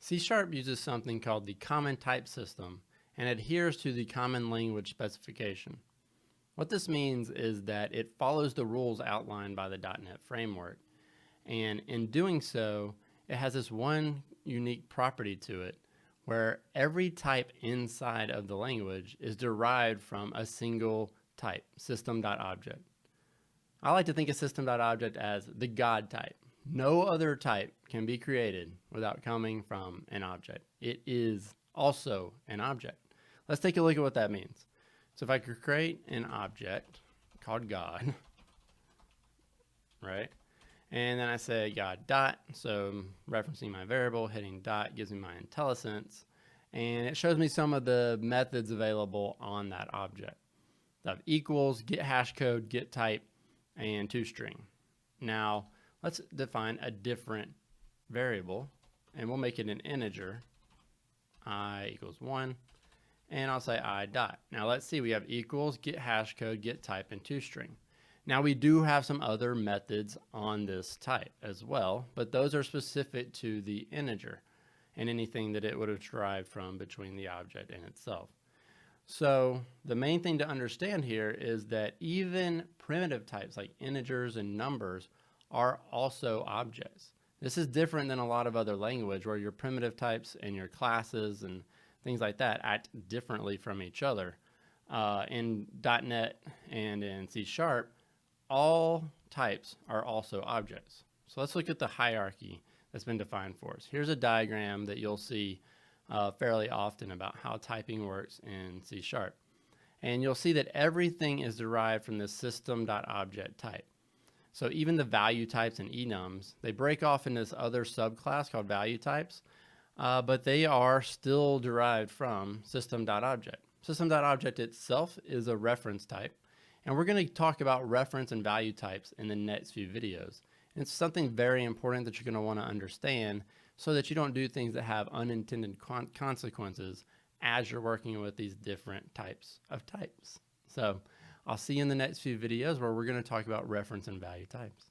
C# uses something called the Common Type System and adheres to the Common Language Specification. What this means is that it follows the rules outlined by the .NET framework, and in doing so, it has this one unique property to it where every type inside of the language is derived from a single type, system.object. I like to think of system.object as the God type. No other type can be created without coming from an object. It is also an object. Let's take a look at what that means. So if I could create an object called God, right? And then I say God dot, so I'm referencing my variable, hitting dot gives me my IntelliSense, and it shows me some of the methods available on that object. So I have equals, get hash code, get type, and toString. Now, let's define a different variable, and we'll make it an integer, I equals 1, and I'll say I dot. Now let's see, we have equals, get hash code, get type, and toString. Now we do have some other methods on this type as well, but those are specific to the integer and anything that it would have derived from between the object and itself. So the main thing to understand here is that even primitive types like integers and numbers are also objects. This is different than a lot of other language where your primitive types and your classes and things like that act differently from each other. In .NET and in C#, all types are also objects. So let's look at the hierarchy that's been defined for us. Here's a diagram that you'll see fairly often about how typing works in C#. And you'll see that everything is derived from this system.object type. So even the value types and enums, they break off in this other subclass called value types, but they are still derived from system.object. System.object itself is a reference type, and we're going to talk about reference and value types in the next few videos. And it's something very important that you're going to want to understand so that you don't do things that have unintended consequences as you're working with these different types of types. So I'll see you in the next few videos where we're going to talk about reference and value types.